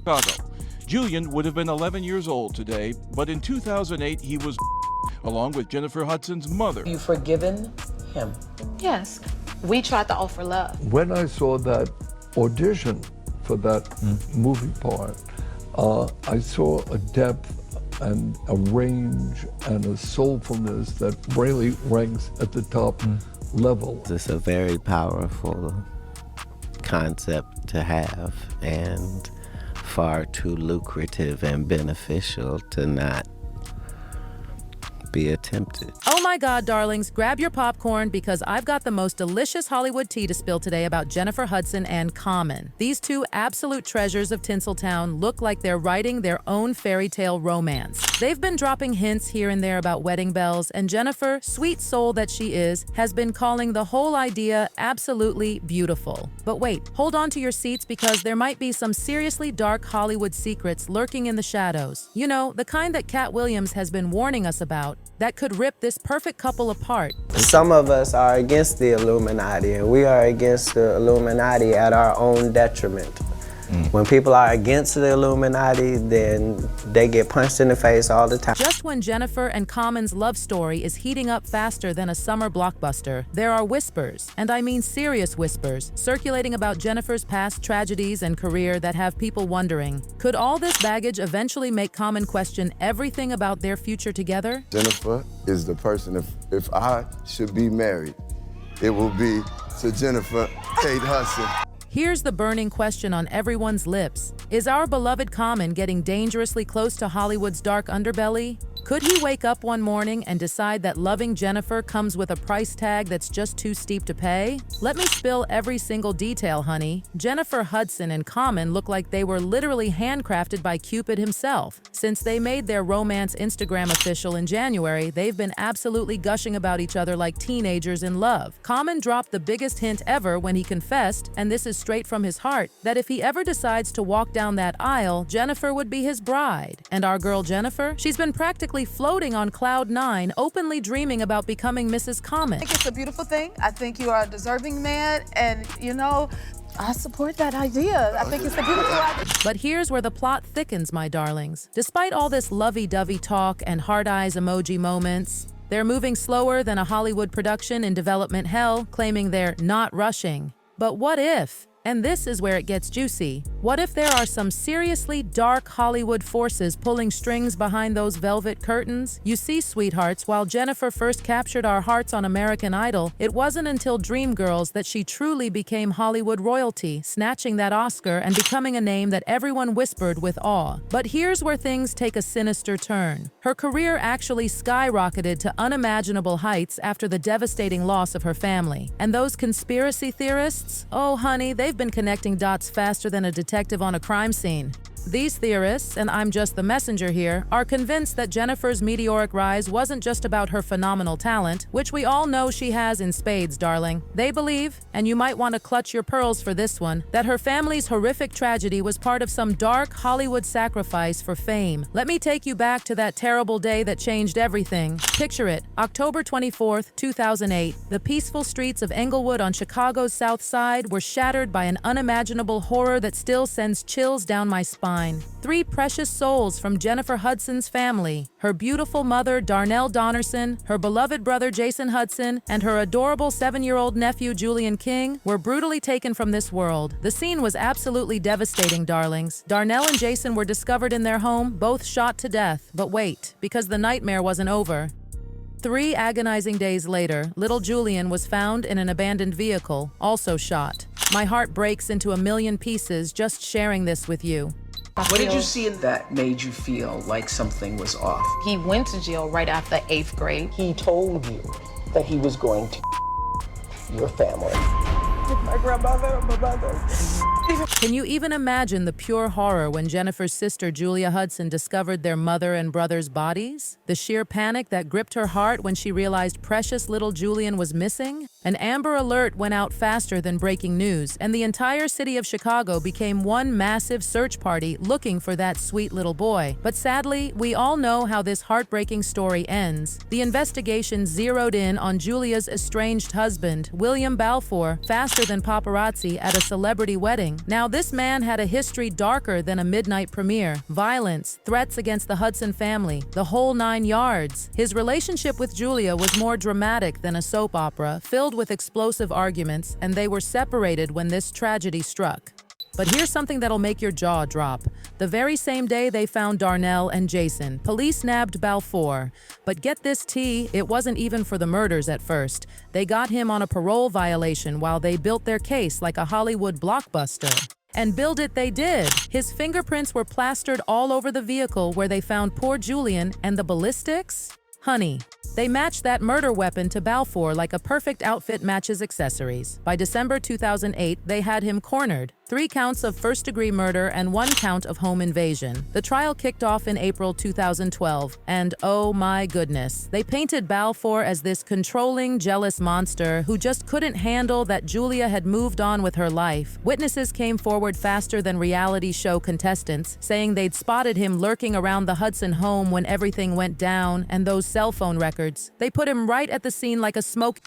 Chicago. Julian would have been 11 years old today, but in 2008 he was along with Jennifer Hudson's mother. You forgiven him? Yes. We tried to offer love. When I saw that audition for that movie part, I saw a depth and a range and a soulfulness that really ranks at the top level. It's a very powerful concept to have and far too lucrative and beneficial to not be attempted. Oh my God, darlings, grab your popcorn because I've got the most delicious Hollywood tea to spill today about Jennifer Hudson and Common. These two absolute treasures of Tinseltown look like they're writing their own fairy tale romance. They've been dropping hints here and there about wedding bells, and Jennifer, sweet soul that she is, has been calling the whole idea absolutely beautiful. But wait, hold on to your seats because there might be some seriously dark Hollywood secrets lurking in the shadows. You know, the kind that Katt Williams has been warning us about, that could rip this perfect couple apart. Some of us are against the Illuminati, and we are against the Illuminati at our own detriment. When people are against the Illuminati, then they get punched in the face all the time. Just when Jennifer and Common's love story is heating up faster than a summer blockbuster, there are whispers, and I mean serious whispers, circulating about Jennifer's past tragedies and career that have people wondering, could all this baggage eventually make Common question everything about their future together? Jennifer is the person, if I should be married, it will be to Jennifer Kate Hudson. Here's the burning question on everyone's lips. Is our beloved Common getting dangerously close to Hollywood's dark underbelly? Could he wake up one morning and decide that loving Jennifer comes with a price tag that's just too steep to pay? Let me spill every single detail, honey. Jennifer Hudson and Common look like they were literally handcrafted by Cupid himself. Since they made their romance Instagram official in January, they've been absolutely gushing about each other like teenagers in love. Common dropped the biggest hint ever when he confessed, and this is straight from his heart, that if he ever decides to walk down that aisle, Jennifer would be his bride. And our girl Jennifer, she's been practically floating on cloud 9, openly dreaming about becoming Mrs. Common. I think it's a beautiful thing. I think you are a deserving man, and you know, I support that idea. I think it's a beautiful idea. But here's where the plot thickens, my darlings. Despite all this lovey-dovey talk and hard eyes emoji moments, they're moving slower than a Hollywood production in development hell, claiming they're not rushing. But what if? And this is where it gets juicy. What if there are some seriously dark Hollywood forces pulling strings behind those velvet curtains? You see, sweethearts, while Jennifer first captured our hearts on American Idol, it wasn't until Dreamgirls that she truly became Hollywood royalty, snatching that Oscar and becoming a name that everyone whispered with awe. But here's where things take a sinister turn. Her career actually skyrocketed to unimaginable heights after the devastating loss of her family. And those conspiracy theorists? Oh, honey, they've been connecting dots faster than a detective on a crime scene. These theorists, and I'm just the messenger here, are convinced that Jennifer's meteoric rise wasn't just about her phenomenal talent, which we all know she has in spades, darling. They believe, and you might want to clutch your pearls for this one, that her family's horrific tragedy was part of some dark Hollywood sacrifice for fame. Let me take you back to that terrible day that changed everything. Picture it, October 24th, 2008. The peaceful streets of Englewood on Chicago's South Side were shattered by an unimaginable horror that still sends chills down my spine. 3 precious souls from Jennifer Hudson's family, her beautiful mother Darnell Donnerson, her beloved brother Jason Hudson, and her adorable 7-year-old nephew Julian King, were brutally taken from this world. The scene was absolutely devastating, darlings. Darnell and Jason were discovered in their home, both shot to death. But wait, because the nightmare wasn't over. 3 agonizing days later, little Julian was found in an abandoned vehicle, also shot. My heart breaks into a million pieces just sharing this with you. What did you see that made you feel like something was off? He went to jail right after 8th grade. He told you that he was going to your family. My grandmother, my mother. Can you even imagine the pure horror when Jennifer's sister Julia Hudson discovered their mother and brother's bodies? The sheer panic that gripped her heart when she realized precious little Julian was missing? An Amber Alert went out faster than breaking news, and the entire city of Chicago became one massive search party looking for that sweet little boy. But sadly, we all know how this heartbreaking story ends. The investigation zeroed in on Julia's estranged husband, William Balfour, faster than paparazzi at a celebrity wedding. Now, this man had a history darker than a midnight premiere. Violence, threats against the Hudson family, the whole 9 yards. His relationship with Julia was more dramatic than a soap opera, filled with explosive arguments, and they were separated when this tragedy struck. But here's something that'll make your jaw drop. The very same day they found Darnell and Jason, police nabbed Balfour. But get this tea, it wasn't even for the murders at first. They got him on a parole violation while they built their case like a Hollywood blockbuster. And build it they did. His fingerprints were plastered all over the vehicle where they found poor Julian, and the ballistics? Honey. They matched that murder weapon to Balfour like a perfect outfit matches accessories. By December 2008, they had him cornered. 3 counts of first-degree murder and 1 count of home invasion. The trial kicked off in April 2012, and oh my goodness, they painted Balfour as this controlling, jealous monster who just couldn't handle that Julia had moved on with her life. Witnesses came forward faster than reality show contestants, saying they'd spotted him lurking around the Hudson home when everything went down, and those cell phone records. They put him right at the scene like a smoke.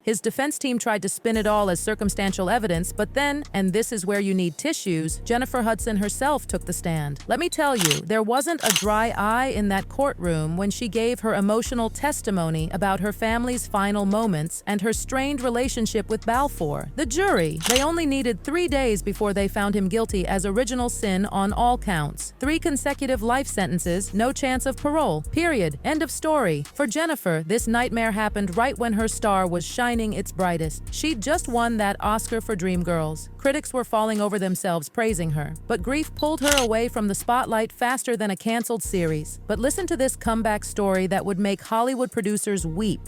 His defense team tried to spin it all as circumstantial evidence, but then, and this is where you need tissues, Jennifer Hudson herself took the stand. Let me tell you, there wasn't a dry eye in that courtroom when she gave her emotional testimony about her family's final moments and her strained relationship with Balfour. The jury, they only needed 3 days before they found him guilty as original sin on all counts. 3 consecutive life sentences, no chance of parole. Period. End of story. For Jennifer, this nightmare happened right when her star was shining its brightest. She'd just won that Oscar for Dreamgirls. Critics were falling over themselves praising her, but grief pulled her away from the spotlight faster than a canceled series. But listen to this comeback story that would make Hollywood producers weep.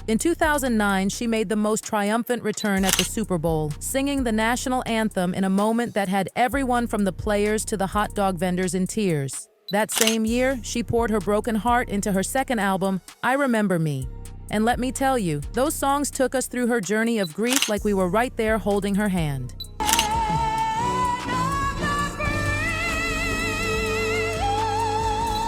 In 2009, she made the most triumphant return at the Super Bowl, singing the national anthem in a moment that had everyone from the players to the hot dog vendors in tears. That same year, she poured her broken heart into her second album, I Remember Me. And let me tell you, those songs took us through her journey of grief like we were right there holding her hand.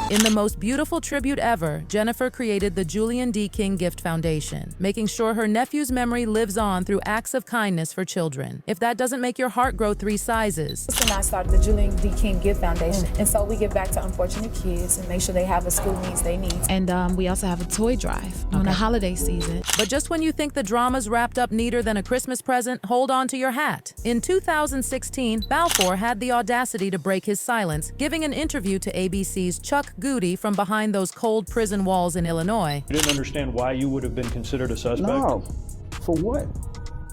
In the most beautiful tribute ever, Jennifer created the Julian D. King Gift Foundation, making sure her nephew's memory lives on through acts of kindness for children. If that doesn't make your heart grow 3 sizes. And I started the Julian D. King Gift Foundation, and so we give back to unfortunate kids and make sure they have the school needs they need. And we also have a toy drive on the holiday season. But just when you think the drama's wrapped up neater than a Christmas present, hold on to your hat. In 2016, Balfour had the audacity to break his silence, giving an interview to ABC's Chuck Goody from behind those cold prison walls in Illinois. I didn't understand why you would have been considered a suspect. No, for what?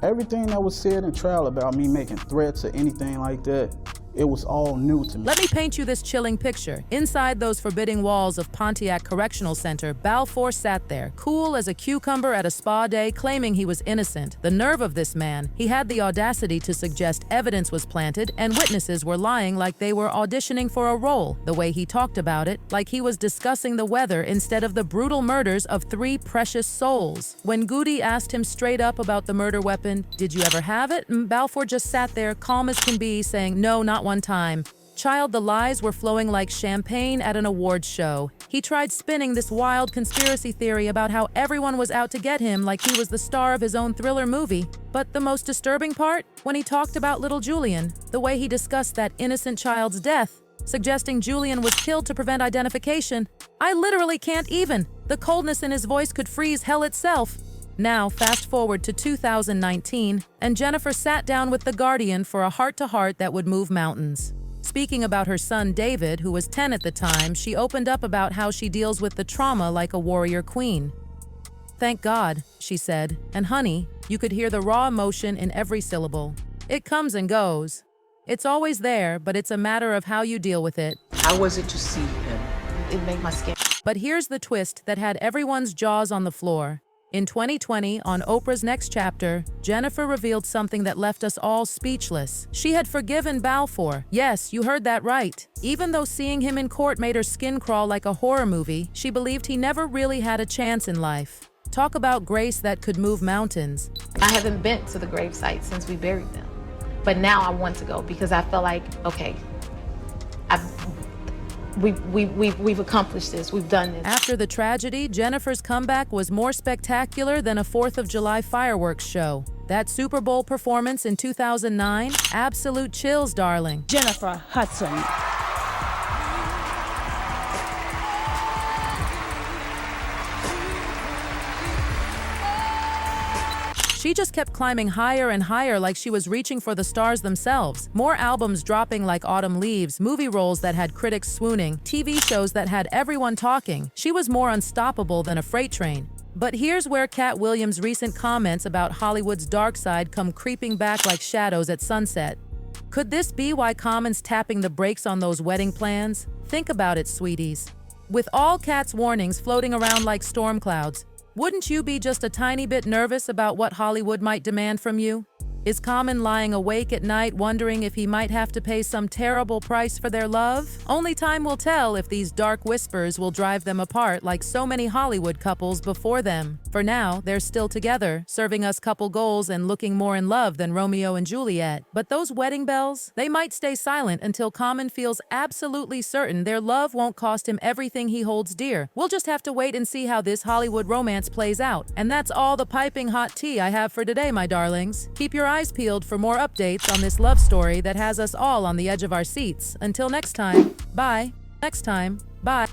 Everything that was said in trial about me making threats or anything like that, it was all new to me. Let me paint you this chilling picture. Inside those forbidding walls of Pontiac Correctional Center, Balfour sat there, cool as a cucumber at a spa day, claiming he was innocent. The nerve of this man. He had the audacity to suggest evidence was planted and witnesses were lying like they were auditioning for a role. The way he talked about it, like he was discussing the weather instead of the brutal murders of 3 precious souls. When Goody asked him straight up about the murder weapon, did you ever have it? Balfour just sat there, calm as can be, saying, no, not one time. Child, the lies were flowing like champagne at an awards show. He tried spinning this wild conspiracy theory about how everyone was out to get him like he was the star of his own thriller movie. But the most disturbing part? When he talked about little Julian, the way he discussed that innocent child's death, suggesting Julian was killed to prevent identification. I literally can't even. The coldness in his voice could freeze hell itself. Now, fast forward to 2019, and Jennifer sat down with The Guardian for a heart-to-heart that would move mountains. Speaking about her son David, who was 10 at the time, she opened up about how she deals with the trauma like a warrior queen. Thank God, she said, and honey, you could hear the raw emotion in every syllable. It comes and goes. It's always there, but it's a matter of how you deal with it. How was it to see him? It made my skin. But here's the twist that had everyone's jaws on the floor. In 2020, on Oprah's Next Chapter, Jennifer revealed something that left us all speechless. She had forgiven Balfour. Yes, you heard that right. Even though seeing him in court made her skin crawl like a horror movie, she believed he never really had a chance in life. Talk about grace that could move mountains. I haven't been to the gravesite since we buried them. But now I want to go because I feel like, okay, we've accomplished this, we've done this. After the tragedy, Jennifer's comeback was more spectacular than a 4th of July fireworks show. That Super Bowl performance in 2009, absolute chills, darling. Jennifer Hudson. She just kept climbing higher and higher like she was reaching for the stars themselves. More albums dropping like autumn leaves, movie roles that had critics swooning, TV shows that had everyone talking. She was more unstoppable than a freight train. But here's where Katt Williams' recent comments about Hollywood's dark side come creeping back like shadows at sunset. Could this be why Common's tapping the brakes on those wedding plans? Think about it, sweeties. With all Katt's warnings floating around like storm clouds, wouldn't you be just a tiny bit nervous about what Hollywood might demand from you? Is Common lying awake at night wondering if he might have to pay some terrible price for their love? Only time will tell if these dark whispers will drive them apart like so many Hollywood couples before them. For now, they're still together, serving us couple goals and looking more in love than Romeo and Juliet. But those wedding bells, they might stay silent until Common feels absolutely certain their love won't cost him everything he holds dear. We'll just have to wait and see how this Hollywood romance plays out. And that's all the piping hot tea I have for today, my darlings. Keep your eyes peeled for more updates on this love story that has us all on the edge of our seats. Until next time, bye. Next time, bye.